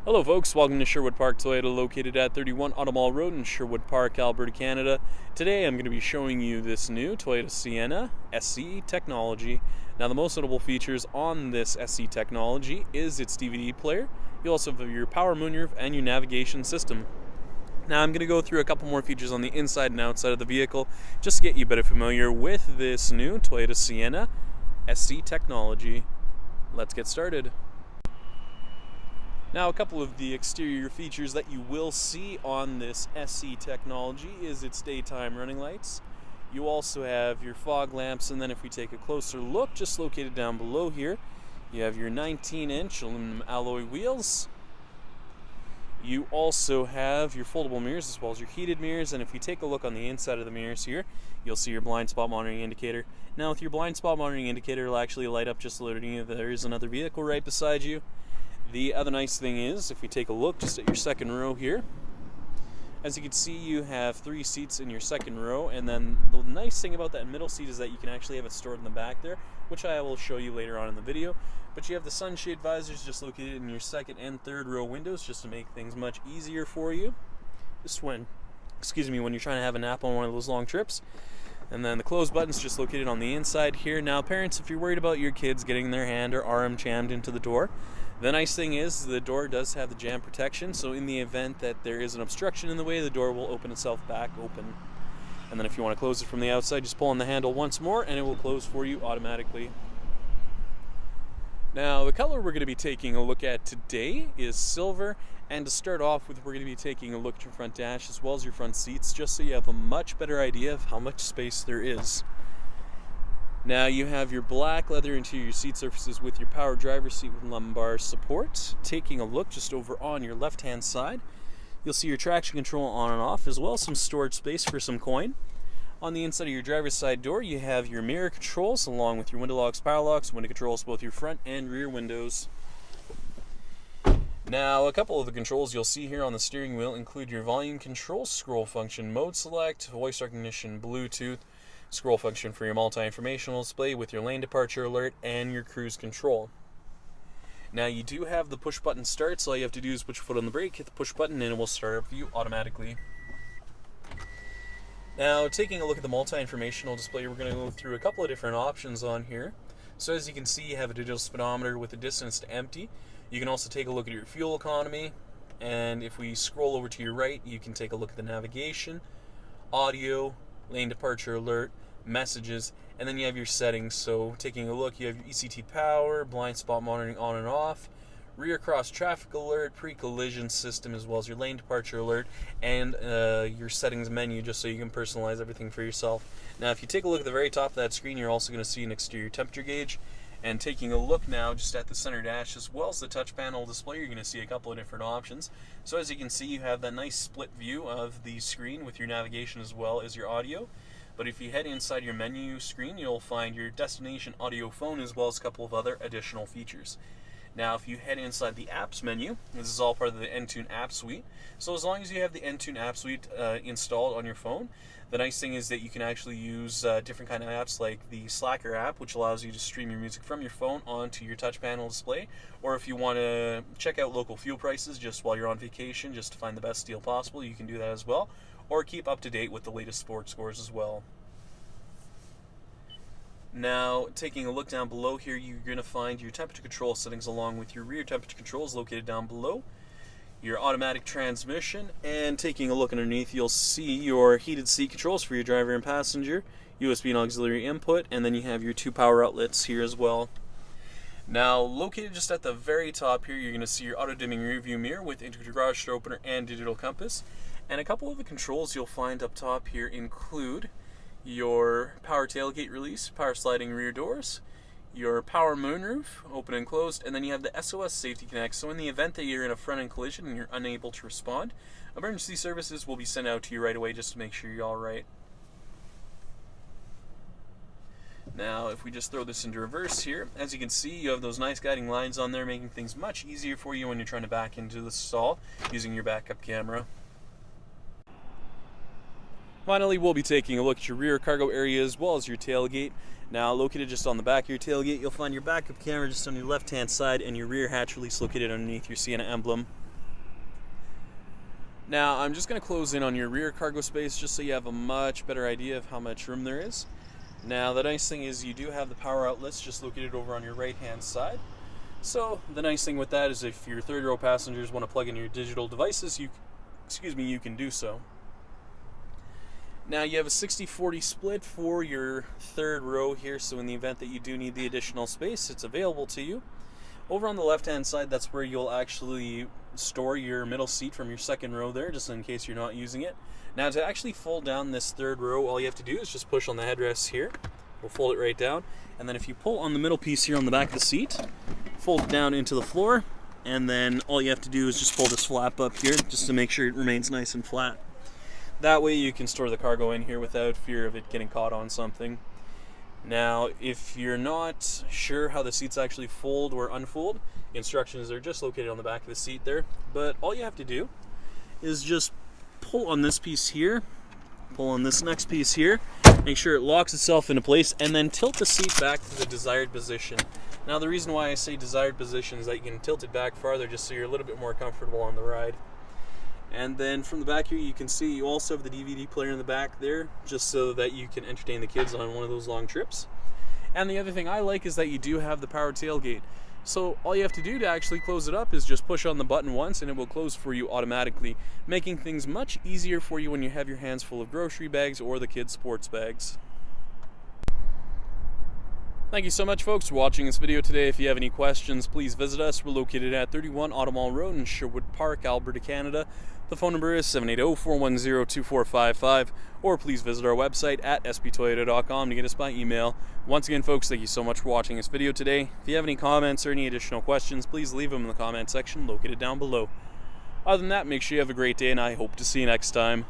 Hello folks, welcome to Sherwood Park Toyota, located at 31 Automall Road in Sherwood Park, Alberta, Canada. Today I'm going to be showing you this new Toyota Sienna SE technology. Now the most notable features on this SE technology is its DVD player. You also have your power moonroof and your navigation system. Now I'm going to go through a couple more features on the inside and outside of the vehicle just to get you better familiar with this new Toyota Sienna SE technology. Let's get started. Now, a couple of the exterior features that you will see on this SE technology is its daytime running lights. You also have your fog lamps, and then if we take a closer look, just located down below here, you have your 19-inch aluminum alloy wheels. You also have your foldable mirrors as well as your heated mirrors, and if you take a look on the inside of the mirrors here, you'll see your blind spot monitoring indicator. Now, with your blind spot monitoring indicator, it'll actually light up just alerting you that there is another vehicle right beside you. The other nice thing is, if we take a look just at your second row here, as you can see, you have 3 seats in your second row, and then the nice thing about that middle seat is that you can actually have it stored in the back there, which I will show you later on in the video. But you have the sunshade visors just located in your second and third row windows just to make things much easier for you. Just when you're trying to have a nap on one of those long trips. And then the close button's just located on the inside here. Now parents, if you're worried about your kids getting their hand or arm jammed into the door, the nice thing is the door does have the jam protection, so in the event that there is an obstruction in the way, the door will open itself back open. And then if you want to close it from the outside, just pull on the handle once more and it will close for you automatically. Now the color we're going to be taking a look at today is silver, and to start off with, we're going to be taking a look at your front dash as well as your front seats, just so you have a much better idea of how much space there is. Now you have your black leather interior seat surfaces with your power driver's seat with lumbar support. Taking a look just over on your left hand side, you'll see your traction control on and off, as well as some storage space for some coin. On the inside of your driver's side door, you have your mirror controls along with your window locks, power locks, window controls, both your front and rear windows. Now, a couple of the controls you'll see here on the steering wheel include your volume control, scroll function, mode select, voice recognition, Bluetooth, scroll function for your multi-informational display with your lane departure alert, and your cruise control. Now, you do have the push button start, so all you have to do is put your foot on the brake, hit the push button, and it will start up for you automatically. Now, taking a look at the multi-informational display, we're going to go through a couple of different options on here. So as you can see, you have a digital speedometer with a distance to empty. You can also take a look at your fuel economy, and if we scroll over to your right, you can take a look at the navigation, audio, lane departure alert, messages, and then you have your settings. So taking a look, you have your ECT power, blind spot monitoring on and off, rear cross traffic alert, pre-collision system, as well as your lane departure alert, and your settings menu, just so you can personalize everything for yourself. Now if you take a look at the very top of that screen, you're also going to see an exterior temperature gauge. And taking a look now just at the center dash as well as the touch panel display, you're going to see a couple of different options. So as you can see, you have that nice split view of the screen with your navigation as well as your audio. But if you head inside your menu screen, you'll find your destination audio phone as well as a couple of other additional features. Now if you head inside the apps menu, this is all part of the Entune app suite. So as long as you have the Entune app suite installed on your phone, the nice thing is that you can actually use different kind of apps like the Slacker app, which allows you to stream your music from your phone onto your touch panel display. Or if you want to check out local fuel prices just while you're on vacation, just to find the best deal possible, you can do that as well. Or keep up to date with the latest sports scores as well. Now, taking a look down below here, you're going to find your temperature control settings along with your rear temperature controls located down below, your automatic transmission, and taking a look underneath, you'll see your heated seat controls for your driver and passenger, USB and auxiliary input, and then you have your 2 power outlets here as well. Now, located just at the very top here, you're going to see your auto-dimming rear view mirror with integrated garage door opener and digital compass. And a couple of the controls you'll find up top here include your power tailgate release, power sliding rear doors, your power moonroof, open and closed, and then you have the SOS Safety Connect. So in the event that you're in a front-end collision and you're unable to respond, emergency services will be sent out to you right away just to make sure you're all right. Now, if we just throw this into reverse here, as you can see, you have those nice guiding lines on there, making things much easier for you when you're trying to back into the stall using your backup camera. Finally, we'll be taking a look at your rear cargo area as well as your tailgate. Now, located just on the back of your tailgate, you'll find your backup camera just on your left-hand side and your rear hatch release located underneath your Sienna emblem. Now I'm just going to close in on your rear cargo space just so you have a much better idea of how much room there is. Now the nice thing is you do have the power outlets just located over on your right hand side. So the nice thing with that is if your third row passengers want to plug in your digital devices, you can do so. Now you have a 60-40 split for your third row here, so in the event that you do need the additional space, it's available to you. Over on the left hand side, that's where you'll actually store your middle seat from your second row there, just in case you're not using it. Now to actually fold down this third row, all you have to do is just push on the headrest here. We'll fold it right down, and then if you pull on the middle piece here on the back of the seat, fold it down into the floor, and then all you have to do is just pull this flap up here just to make sure it remains nice and flat. That way you can store the cargo in here without fear of it getting caught on something. Now, if you're not sure how the seats actually fold or unfold, instructions are just located on the back of the seat there. But all you have to do is just pull on this piece here, pull on this next piece here, make sure it locks itself into place, and then tilt the seat back to the desired position. Now, the reason why I say desired position is that you can tilt it back farther just so you're a little bit more comfortable on the ride. And then from the back here, you can see you also have the DVD player in the back there, just so that you can entertain the kids on one of those long trips. And the other thing I like is that you do have the power tailgate. So all you have to do to actually close it up is just push on the button once and it will close for you automatically, making things much easier for you when you have your hands full of grocery bags or the kids' sports bags. Thank you so much, folks, for watching this video today. If you have any questions, please visit us. We're located at 31 Automall Road in Sherwood Park, Alberta, Canada. The phone number is 780-410-2455, or please visit our website at sptoyota.com to get us by email. Once again, folks, thank you so much for watching this video today. If you have any comments or any additional questions, please leave them in the comment section located down below. Other than that, make sure you have a great day, and I hope to see you next time.